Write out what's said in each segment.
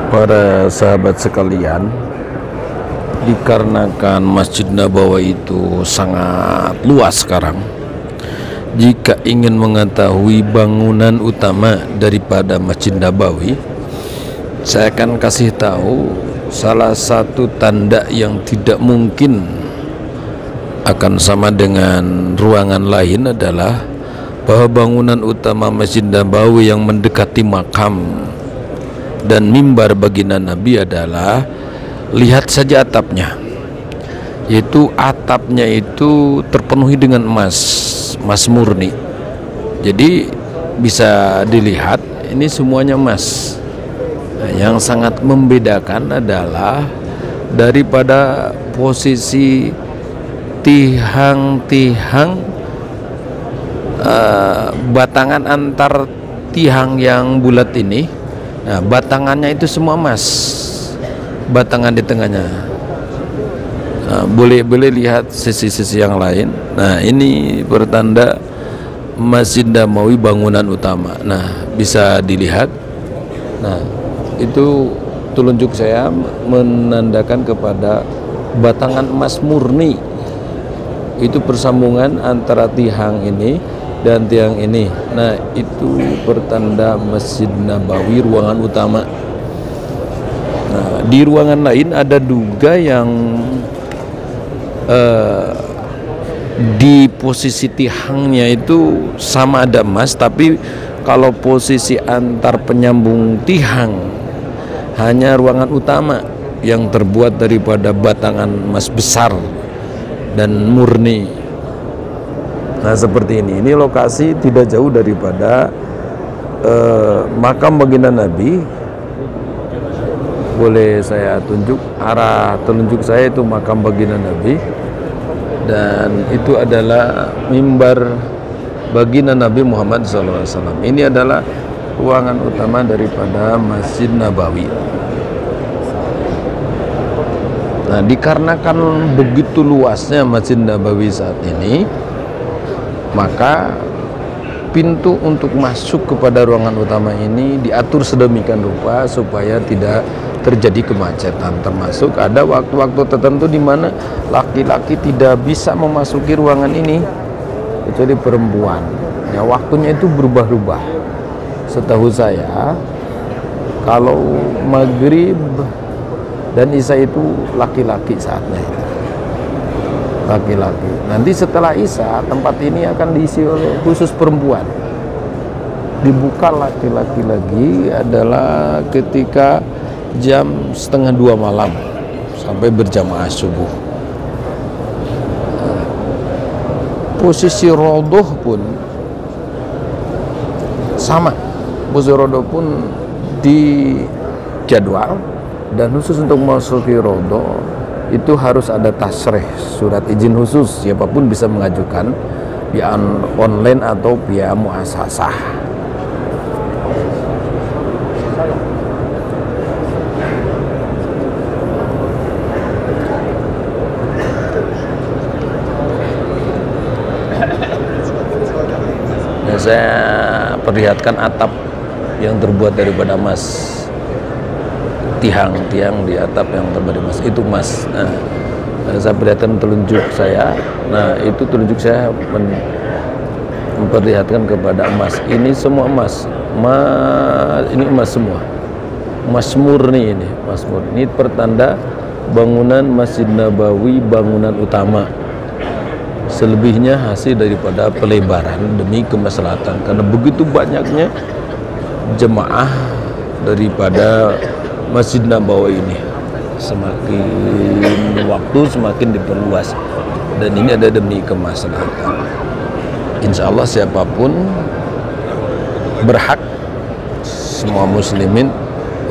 Para sahabat sekalian, dikarenakan Masjid Nabawi itu sangat luas sekarang, jika ingin mengetahui bangunan utama daripada Masjid Nabawi, saya akan kasih tahu salah satu tanda yang tidak mungkin akan sama dengan ruangan lain adalah bahwa bangunan utama Masjid Nabawi yang mendekati makam dan mimbar baginda Nabi adalah, lihat saja atapnya, yaitu atapnya itu terpenuhi dengan emas murni. Jadi bisa dilihat ini semuanya emas. Nah, yang sangat membedakan adalah daripada posisi tiang-tiang batangan antar tiang yang bulat ini. Nah, batangannya itu semua emas, batangan di tengahnya. Nah, boleh lihat sisi-sisi yang lain. Nah, ini pertanda Masjid Nabawi bangunan utama. Nah, bisa dilihat. Nah, itu telunjuk saya menandakan kepada batangan emas murni. Itu persambungan antara tiang ini dan tiang ini. Nah, itu pertanda Masjid Nabawi ruangan utama. Nah, di ruangan lain ada juga yang di posisi tiangnya itu sama ada emas, tapi kalau posisi antar penyambung tiang hanya ruangan utama yang terbuat daripada batangan emas besar dan murni. Nah, seperti ini lokasi tidak jauh daripada makam baginda Nabi. Boleh saya tunjuk, arah telunjuk saya itu makam baginda Nabi, dan itu adalah mimbar baginda Nabi Muhammad SAW. Ini adalah ruangan utama daripada Masjid Nabawi. Nah, dikarenakan begitu luasnya Masjid Nabawi saat ini, maka pintu untuk masuk kepada ruangan utama ini diatur sedemikian rupa supaya tidak terjadi kemacetan. Termasuk ada waktu-waktu tertentu di mana laki-laki tidak bisa memasuki ruangan ini kecuali perempuan. Ya, waktunya itu berubah-ubah. Setahu saya, kalau maghrib dan isya itu laki-laki saatnya itu. Laki-laki. Nanti setelah isya tempat ini akan diisi oleh khusus perempuan. Dibuka laki-laki lagi adalah ketika jam 1:30 malam sampai berjamaah subuh. Posisi rodoh pun sama. Posisi rodoh pun dijadwal, dan khusus untuk masuki rodoh itu harus ada tasrih, surat izin khusus. Siapapun bisa mengajukan via online atau via muasasah. Ya, saya perlihatkan atap yang terbuat daripada emas. Tiang di atap yang terbuat emas itu emas. Nah, saya perlihatkan telunjuk saya. Nah, itu telunjuk saya memperlihatkan kepada emas. Ini semua emas. Ini emas semua. Emas murni ini, emas murni. Ini pertanda bangunan Masjid Nabawi bangunan utama. Selebihnya hasil daripada pelebaran demi kemaslahatan, karena begitu banyaknya jemaah daripada Masjid Nabawi ini. Semakin waktu semakin diperluas, dan ini ada demi kemaslahatan. Insya Allah siapapun berhak, semua muslimin,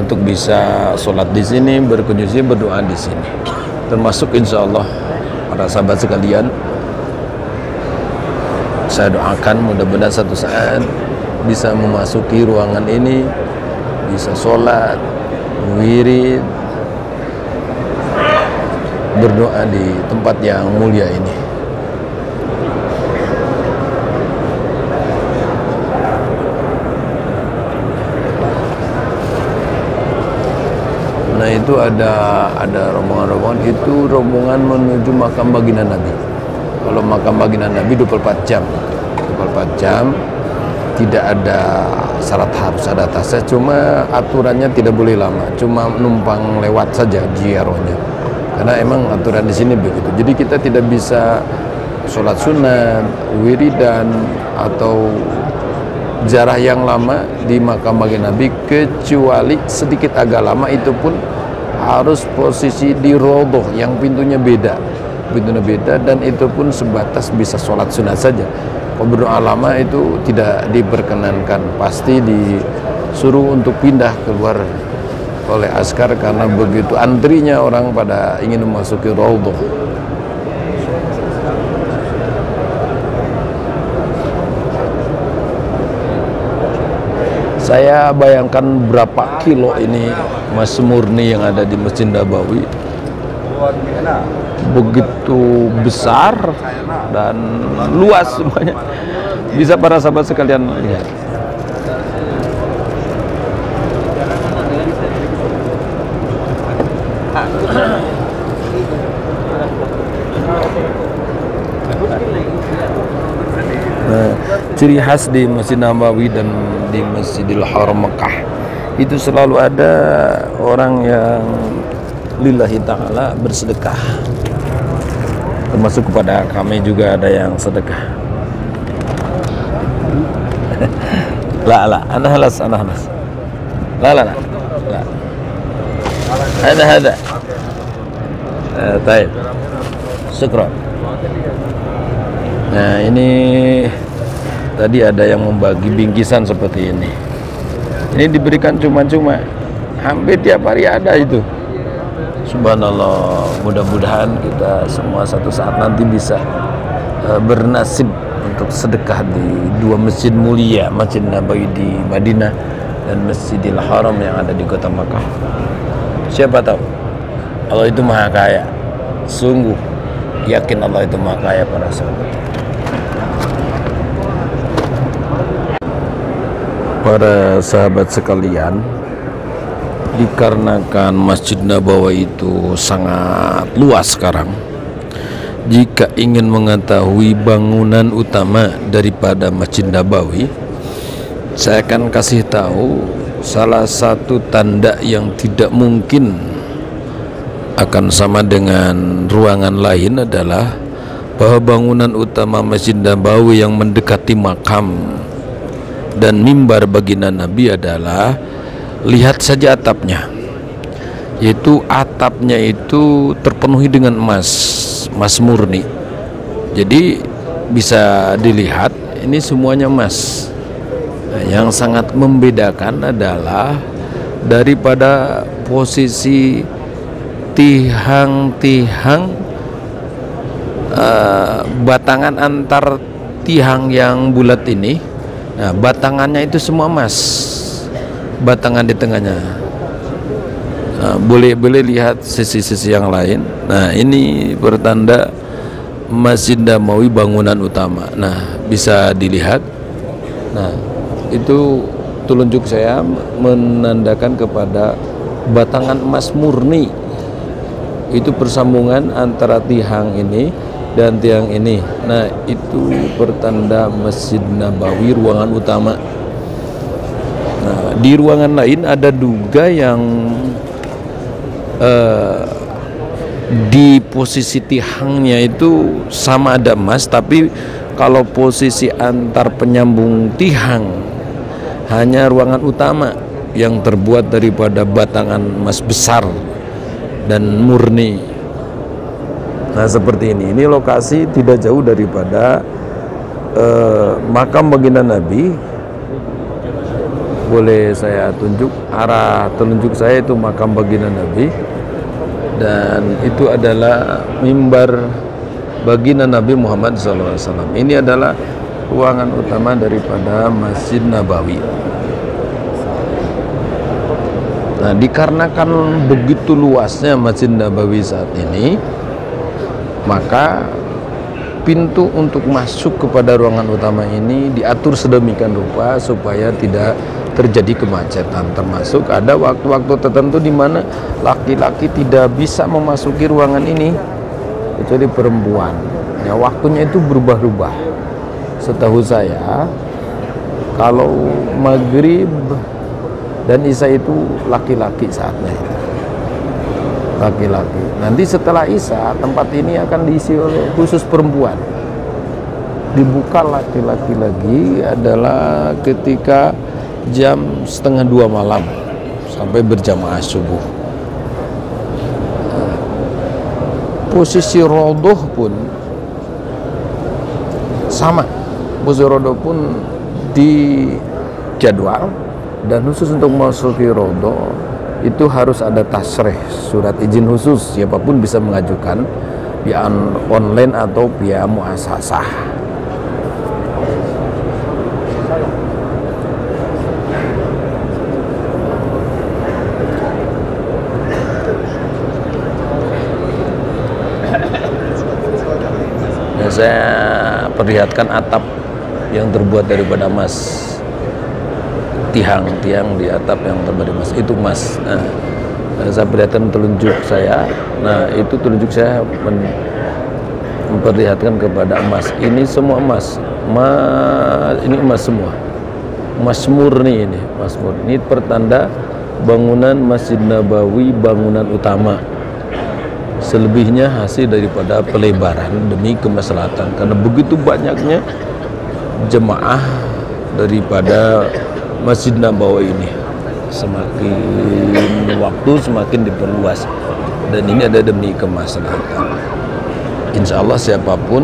untuk bisa sholat di sini, berkunjung, berdoa di sini. Termasuk insya Allah para sahabat sekalian, saya doakan mudah-mudahan satu saat bisa memasuki ruangan ini, bisa sholat, wirid, berdoa di tempat yang mulia ini. sana itu ada rombongan-rombongan, itu rombongan menuju makam baginda Nabi. Kalau makam baginda Nabi 24 jam, 24 jam, tidak ada syarat harus ada tasnya, cuma aturannya tidak boleh lama, cuma numpang lewat saja ziarahnya. Karena emang aturan di sini begitu. Jadi kita tidak bisa sholat sunat, wiridan atau ziarah yang lama di makam baginda Nabi, kecuali sedikit agak lama, itu pun harus posisi di rodoh yang pintunya beda, dan itu pun sebatas bisa sholat sunat saja. Kalau berdoa lama itu tidak diperkenankan, pasti disuruh untuk pindah keluar oleh askar karena begitu antrinya orang pada ingin memasuki rodoh. Saya bayangkan berapa kilo ini Mas Murni yang ada di Masjid Nabawi. Begitu besar dan luas semuanya. Bisa para sahabat sekalian lihat. Nah, ciri khas di Masjid Nabawi dan di Masjidil Haram Mekah itu selalu ada orang yang lillahi ta'ala bersedekah, termasuk kepada kami juga ada yang sedekah. ana halas ana hada baik, syukran. Nah, ini tadi ada yang membagi bingkisan seperti ini. Ini diberikan cuma-cuma, hampir tiap hari ada itu. Subhanallah, mudah-mudahan kita semua satu saat nanti bisa bernasib untuk sedekah di dua masjid mulia, Masjid Nabawi di Madinah dan Masjidil Haram yang ada di kota Makkah. Siapa tahu Allah itu maha kaya. Sungguh yakin Allah itu maha kaya para sahabat. Para sahabat sekalian, dikarenakan Masjid Nabawi itu sangat luas sekarang, jika ingin mengetahui bangunan utama daripada Masjid Nabawi, saya akan kasih tahu salah satu tanda yang tidak mungkin akan sama dengan ruangan lain adalah bahwa bangunan utama Masjid Nabawi yang mendekati makam dan mimbar baginda Nabi adalah, lihat saja atapnya, yaitu atapnya itu terpenuhi dengan emas murni. Jadi bisa dilihat ini semuanya emas. Nah, yang sangat membedakan adalah daripada posisi tiang-tiang batangan antar tiang yang bulat ini. Nah, batangannya itu semua emas, batangan di tengahnya. Nah, boleh lihat sisi-sisi yang lain. Nah, ini pertanda Masjid Nabawi bangunan utama. Nah, bisa dilihat. Nah, itu telunjuk saya menandakan kepada batangan emas murni. Itu persambungan antara tiang ini dan tiang ini. Nah, itu pertanda Masjid Nabawi ruangan utama. Nah, di ruangan lain ada juga yang di posisi tiangnya itu sama ada emas, tapi kalau posisi antar penyambung tiang hanya ruangan utama yang terbuat daripada batangan emas besar dan murni. Nah, seperti ini lokasi tidak jauh daripada makam baginda Nabi. Boleh saya tunjuk, arah telunjuk saya itu makam baginda Nabi, dan itu adalah mimbar baginda Nabi Muhammad SAW. Ini adalah ruangan utama daripada Masjid Nabawi. Nah, dikarenakan begitu luasnya Masjid Nabawi saat ini, maka pintu untuk masuk kepada ruangan utama ini diatur sedemikian rupa supaya tidak terjadi kemacetan, termasuk ada waktu-waktu tertentu di mana laki-laki tidak bisa memasuki ruangan ini kecuali perempuan. Ya, waktunya itu berubah-ubah. Setahu saya kalau maghrib dan isya itu laki-laki saatnya itu. Laki-laki. Nanti setelah isya tempat ini akan diisi oleh khusus perempuan. Dibuka laki-laki lagi adalah ketika jam 1:30 malam sampai berjamaah subuh. Posisi rodoh pun sama. Posisi rodoh pun di jadwal, dan khusus untuk memasuki rodoh itu harus ada tasrih, surat izin khusus. Siapapun bisa mengajukan via online atau via muasasah. Saya perlihatkan atap yang terbuat daripada emas, tiang di atap yang terbuat dari emas, itu emas. Nah, saya perlihatkan telunjuk saya. Nah, itu telunjuk saya memperlihatkan kepada emas. Ini semua emas, ini emas semua, emas murni ini, emas murni. Ini pertanda bangunan Masjid Nabawi, bangunan utama. Selebihnya hasil daripada pelebaran demi kemaslahatan, karena begitu banyaknya jemaah daripada Masjid Nabawi ini. Semakin waktu semakin diperluas, dan ini ada demi kemaslahatan. Insya Allah siapapun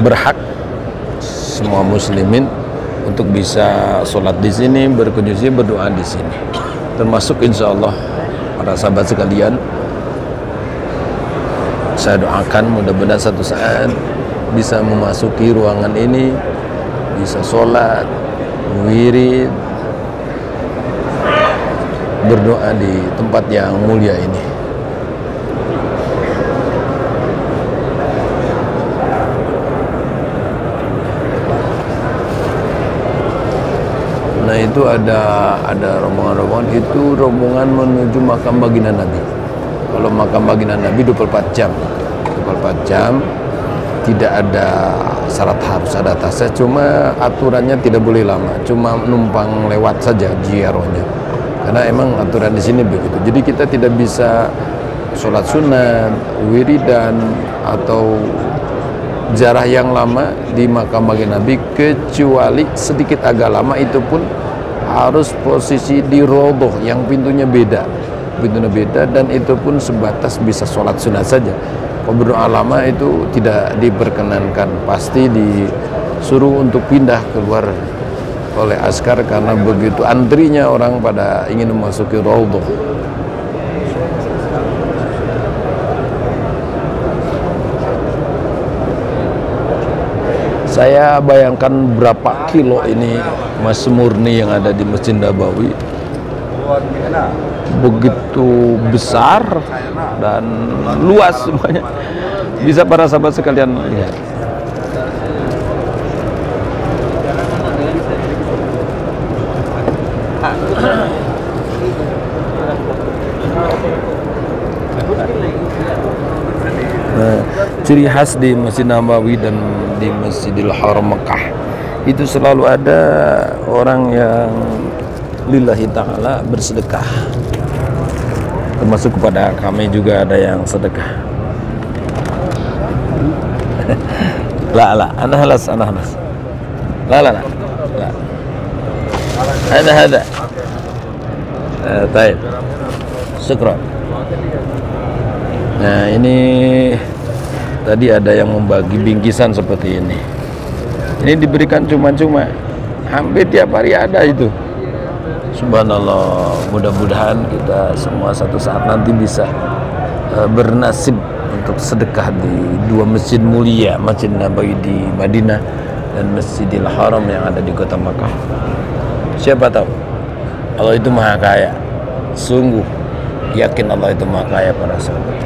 berhak, semua muslimin, untuk bisa sholat di sini, berkunjung, berdoa di sini. Termasuk insya Allah para sahabat sekalian, saya doakan mudah-mudahan satu saat bisa memasuki ruangan ini, bisa sholat, wirid, berdoa di tempat yang mulia ini. Nah, itu ada rombongan-rombongan, itu rombongan menuju makam baginda Nabi. Kalau makam baginda Nabi 24 jam, 24 jam, tidak ada syarat harus ada tasnya, cuma aturannya tidak boleh lama, cuma numpang lewat saja ziarahnya, karena emang aturan di sini begitu. Jadi kita tidak bisa sholat sunat, wiridan, atau ziarah yang lama di makam baginda Nabi, kecuali sedikit agak lama, itu pun harus posisi di rodoh yang pintunya beda, dan itu pun sebatas bisa sholat sunat saja. Kalau berdoa lama itu tidak diperkenankan, pasti disuruh untuk pindah keluar oleh askar, karena begitu antrinya orang pada ingin memasuki raudhah. Saya bayangkan berapa kilo ini emas murni yang ada di Masjid Nabawi. Begitu besar dan luas semuanya, bisa para sahabat sekalian lihat. Nah, ciri khas di Masjid Nabawi dan di Masjidil Haram Mekah itu selalu ada orang yang lillahi ta'ala bersedekah, termasuk kepada kami juga ada yang sedekah. La, ana halas. La. Hada. Baik. Syukran. Nah, ini tadi ada yang membagi bingkisan seperti ini. Ini diberikan cuma-cuma, hampir tiap hari ada itu. Subhanallah, mudah-mudahan kita semua satu saat nanti bisa bernasib untuk sedekah di dua masjid mulia, Masjid Nabawi di Madinah dan Masjidil Haram yang ada di kota Makkah. Siapa tahu Allah itu maha kaya. Sungguh yakin Allah itu maha kaya para sahabat.